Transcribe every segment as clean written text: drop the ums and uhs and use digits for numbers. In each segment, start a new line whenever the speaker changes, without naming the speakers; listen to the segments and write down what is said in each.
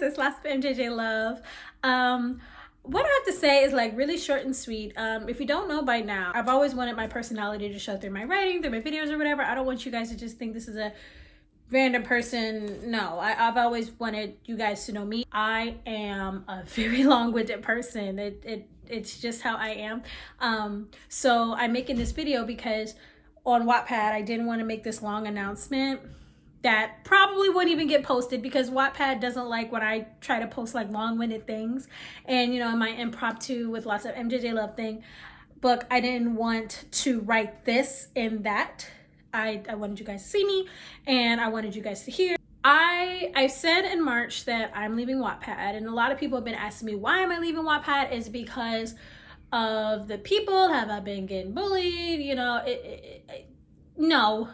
guys, it's lots of MJJ love. What I have to say is like really short and sweet. If you don't know by now, I've always wanted my personality to show through my writing, through my videos or whatever. I don't want you guys to just think this is a random person. No, I've always wanted you guys to know me. I am a very long-winded person. It's just how I am. So I'm making this video because on Wattpad, I didn't want to make this long announcement that probably wouldn't even get posted because Wattpad doesn't like when I try to post like long-winded things. And you know, in my impromptu with lots of MJJ love thing book, I didn't want to write this and that. I wanted you guys to see me and I wanted you guys to hear. I said in March that I'm leaving Wattpad, and a lot of people have been asking me why am I leaving Wattpad. Is because of the people? Have I been getting bullied? You know, no,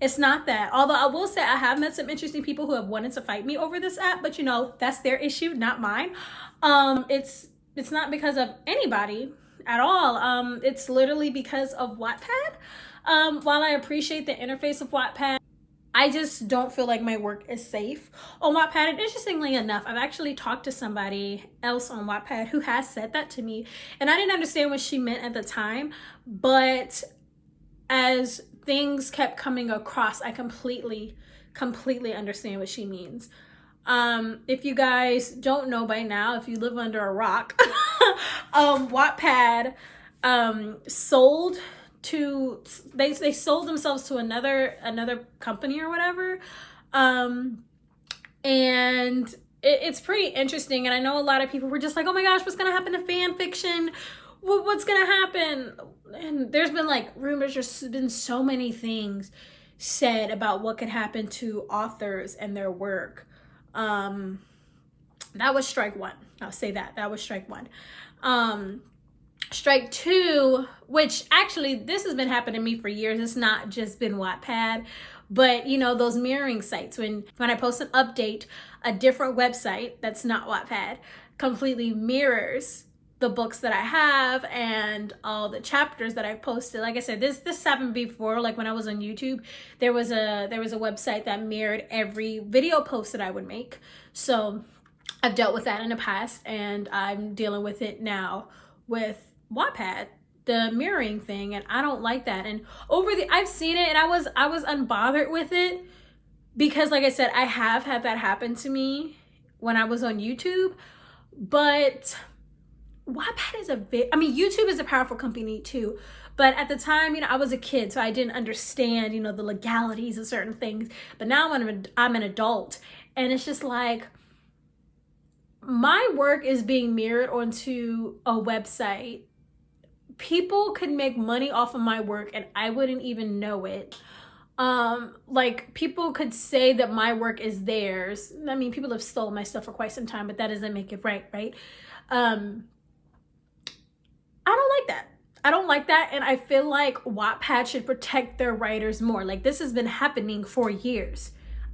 it's not that. Although I will say I have met some interesting people who have wanted to fight me over this app, but you know, that's their issue, not mine. It's not because of anybody at all. It's literally because of Wattpad. While I appreciate the interface of Wattpad, I just don't feel like my work is safe on Wattpad. And interestingly enough, I've actually talked to somebody else on Wattpad who has said that to me. And I didn't understand what she meant at the time. But as things kept coming across, I completely understand what she means. If you guys don't know by now, if you live under a rock, Wattpad sold themselves to another company or whatever, and it's pretty interesting. And I know a lot of people were just like, oh my gosh, what's gonna happen to fan fiction? What's gonna happen? And there's been like rumors, there's been so many things said about what could happen to authors and their work. That was strike one. I'll say that was strike one. Strike two, which actually this has been happening to me for years. It's not just been Wattpad, but you know, those mirroring sites, when I post an update, a different website that's not Wattpad completely mirrors the books that I have and all the chapters that I've posted. Like I said, this happened before. Like when I was on YouTube, there was a website that mirrored every video post that I would make. So I've dealt with that in the past, and I'm dealing with it now with Wattpad, the mirroring thing, and I don't like that. And I've seen it, and I was unbothered with it because, like I said, I have had that happen to me when I was on YouTube. But Wattpad is YouTube is a powerful company too. But at the time, you know, I was a kid, so I didn't understand, you know, the legalities of certain things. But now I'm an adult, and it's just like my work is being mirrored onto a website. People could make money off of my work and I wouldn't even know it. Like people could say that my work is theirs. I mean, people have stolen my stuff for quite some time, but that doesn't make it right? I don't like that. I don't like that. And I feel like Wattpad should protect their writers more. Like this has been happening for years.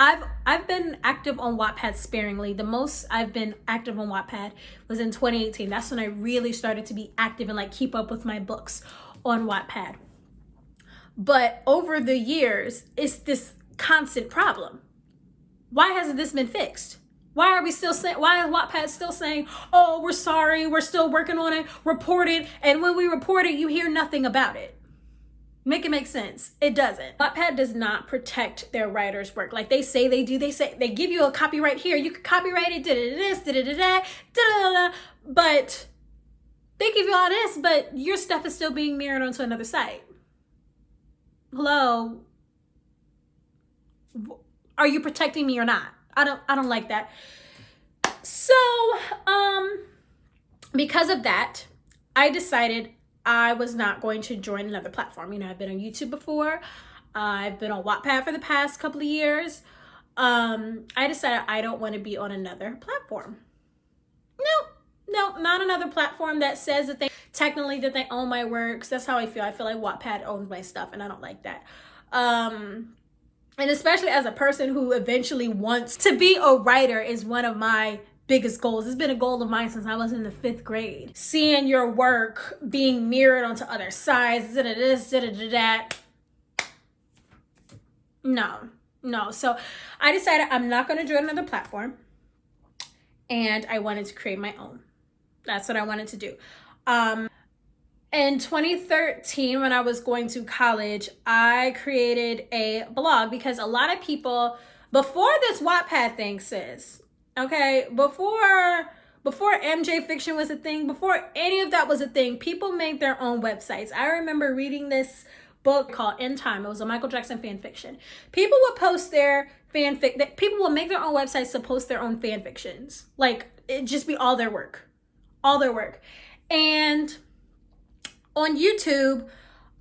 I've been active on Wattpad sparingly. The most I've been active on Wattpad was in 2018. That's when I really started to be active and like keep up with my books on Wattpad. But over the years, it's this constant problem. Why hasn't this been fixed? Why is Wattpad still saying, oh, we're sorry, we're still working on it, report it, and when we report it, you hear nothing about it? Make it make sense. It doesn't. Wattpad does not protect their writers' work like they say they do. They say they give you a copyright here. You can copyright it, but they give you all this, but your stuff is still being mirrored onto another site. Hello? Are you protecting me or not? I don't like that. So, because of that, I decided I was not going to join another platform. You know, I've been on YouTube before. I've been on Wattpad for the past couple of years. I decided I don't want to be on another platform. No, not another platform that says that they technically that they own my works. That's how I feel. I feel like Wattpad owns my stuff, and I don't like that. And especially as a person who eventually wants to be a writer is one of my biggest goals. It's been a goal of mine since I was in the 5th grade. Seeing your work being mirrored onto other sites, that. No. So I decided I'm not going to join another platform. and I wanted to create my own. That's what I wanted to do. In 2013, when I was going to college, I created a blog because a lot of people, before this Wattpad thing, sis, okay, before MJ fiction was a thing, before any of that was a thing, people made their own websites. I remember reading this book called In Time. It was a Michael Jackson fan fiction. People would post their fanfic, people will make their own websites to post their own fan fictions. Like, it'd just be all their work. All their work. And on YouTube,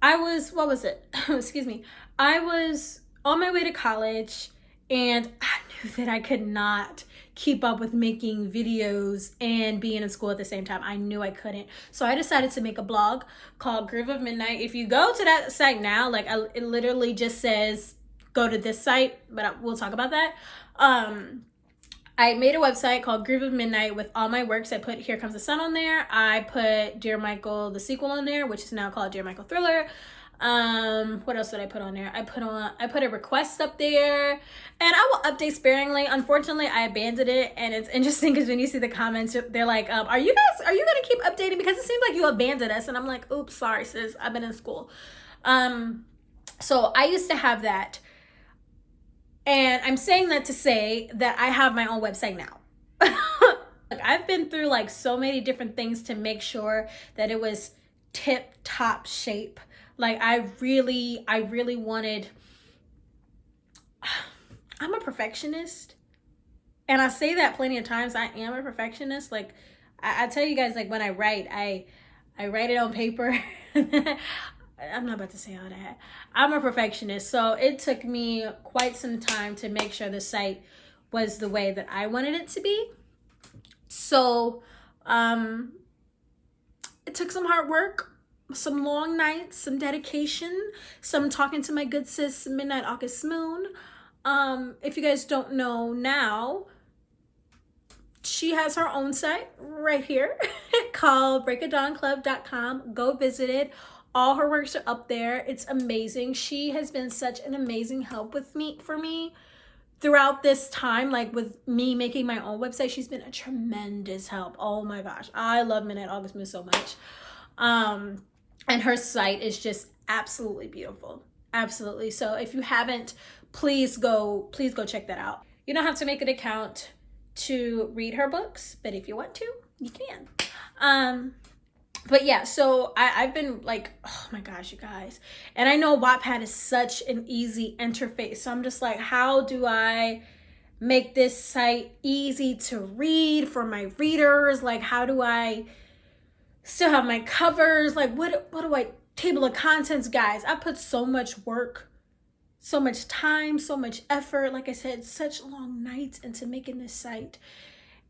I was, what was it? Excuse me. I was on my way to college, and I knew that I could not keep up with making videos and being in school at the same time. I knew I couldn't. So I decided to make a blog called Groove of Midnight. If you go to that site now, like it literally just says, go to this site, but we'll talk about that. I made a website called Groove of Midnight with all my works. I put Here Comes the Sun on there. I put Dear Michael, the sequel, on there, which is now called Dear Michael Thriller. What else did I put on there? I put a request up there, and I will update sparingly. Unfortunately, I abandoned it, and it's interesting because when you see the comments, they're like, are you gonna keep updating, because it seems like you abandoned us? And I'm like, oops, sorry sis, I've been in school. So I used to have that. And I'm saying that to say that I have my own website now. Like, I've been through like so many different things to make sure that it was tip top shape. Like I really wanted, I'm a perfectionist. And I say that plenty of times. I am a perfectionist. Like I tell you guys, like when I write it on paper. I'm not about to say all that. I'm a perfectionist, so it took me quite some time to make sure the site was the way that I wanted it to be. So it took some hard work, some long nights, some dedication, some talking to my good sis Midnight August Moon. If you guys don't know now, she has her own site right here called breakadawn.club.com. Go visit it. All her works are up there. It's amazing. She has been such an amazing help for me throughout this time, like with me making my own website. She's been a tremendous help. Oh my gosh. I love Midnight August Moon so much. And her site is just absolutely beautiful. Absolutely. So if you haven't, please go check that out. You don't have to make an account to read her books, but if you want to, you can. But yeah, so I've been like, oh my gosh, you guys. And I know Wattpad is such an easy interface. So I'm just like, how do I make this site easy to read for my readers? Like, how do I still have my covers? Like, what do I, table of contents, guys? I put so much work, so much time, so much effort. Like I said, such long nights into making this site.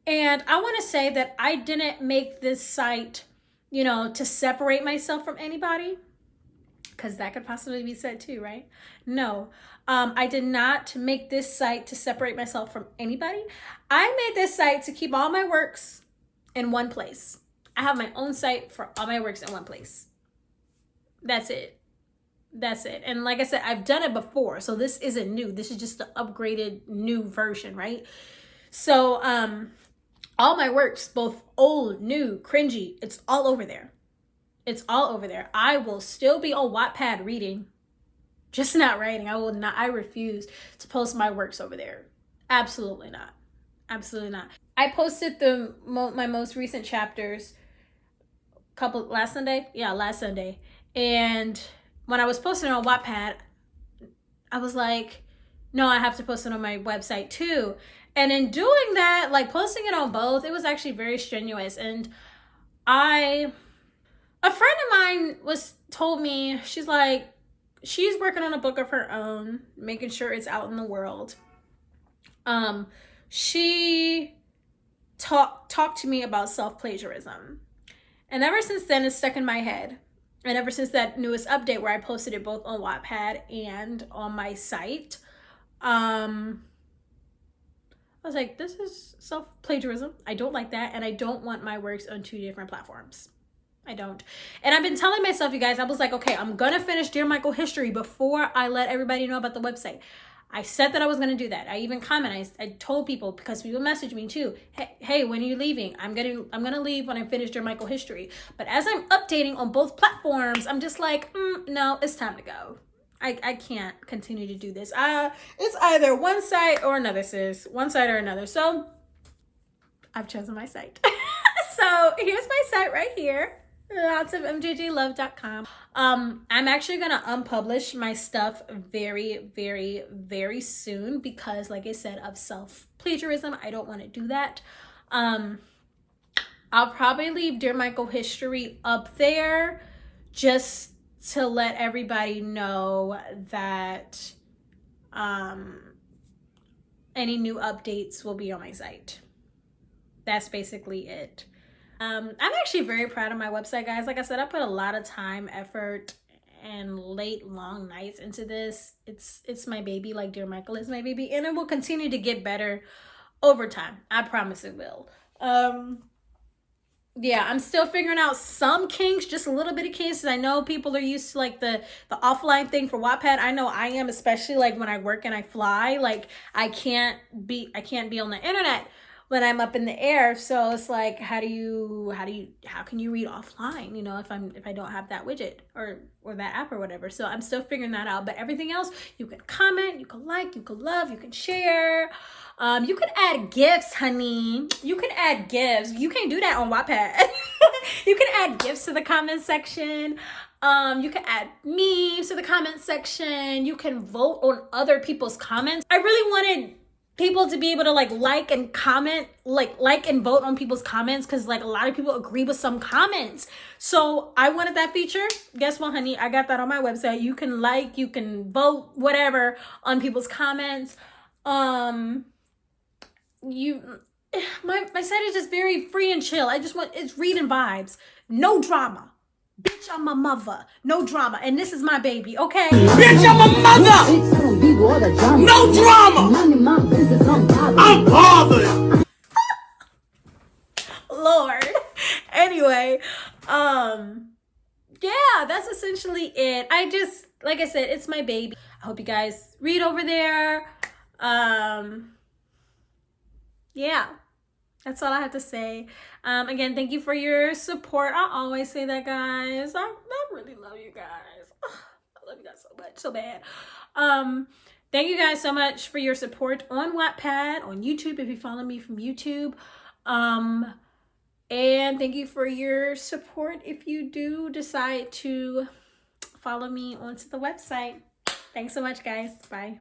And I want to say that I didn't make this site, you know, to separate myself from anybody, because that could possibly be said too, right? No, I did not make this site to separate myself from anybody. I made this site to keep all my works in one place. I have my own site for all my works in one place. That's it. That's it. And like I said, I've done it before, so this isn't new. This is just the upgraded new version, right? So, all my works, both old, new, cringy, it's all over there. It's all over there. I will still be on Wattpad reading, just not writing. I refuse to post my works over there. Absolutely not. Absolutely not. I posted my most recent chapters last Sunday. Yeah, last Sunday. And when I was posting it on Wattpad, I was like, no, I have to post it on my website too. And in doing that, like posting it on both, it was actually very strenuous. And a friend of mine told me, she's like, she's working on a book of her own, making sure it's out in the world. She talked to me about self-plagiarism. And ever since then, it's stuck in my head. And ever since that newest update where I posted it both on Wattpad and on my site, I was like, this is self-plagiarism. I don't like that. And I don't want my works on 2 different platforms. I don't. And I've been telling myself, you guys, I was like, okay, I'm going to finish Dear Michael history before I let everybody know about the website. I said that I was going to do that. I even commented. I told people, because people message me too. Hey, when are you leaving? I'm going to leave when I finish Jermichael history. But as I'm updating on both platforms, I'm just like, no, it's time to go. I can't continue to do this. It's either one side or another, sis. One side or another. So I've chosen my site. So here's my site right here. Lots of mjjlove.com. I'm actually gonna unpublish my stuff very, very, very soon because, like I said, of self-plagiarism. I don't want to do that. I'll probably leave Dear Michael history up there just to let everybody know that any new updates will be on my site. That's basically it. I'm actually very proud of my website, guys. Like I said, I put a lot of time, effort, and late, long nights into this. It's my baby, like Dear Michael is my baby, and it will continue to get better over time. I promise it will. Yeah, I'm still figuring out some kinks, just a little bit of kinks. I know people are used to like the offline thing for Wattpad. I know I am, especially like when I work and I fly. Like I can't be on the internet when I'm up in the air. So it's like, how can you read offline, you know, if I don't have that widget or that app or whatever. So I'm still figuring that out. But everything else, you can comment, you can like, you can love, you can share. You can add gifts, honey. You can add gifts. You can't do that on Wattpad. You can add gifts to the comment section. You can add memes to the comment section. You can vote on other people's comments. I really wanted people to be able to like and comment, like and vote on people's comments, because like a lot of people agree with some comments. So I wanted that feature. Guess what, honey? I got that on my website. You can like, you can vote, whatever, on people's comments. My site is just very free and chill. It's reading vibes. No drama. Bitch, I'm a mother. No drama. And this is my baby, okay?
Bitch, I'm a mother. No drama. I'm bothered.
Lord. Anyway, yeah, that's essentially it. Like I said, it's my baby. I hope you guys read over there. Yeah. That's all I have to say. Again, thank you for your support. I always say that, guys. I really love you guys. Ugh, I love you guys so much, so bad. Thank you guys so much for your support on Wattpad, on YouTube, if you follow me from YouTube. And thank you for your support if you do decide to follow me onto the website. Thanks so much, guys. Bye.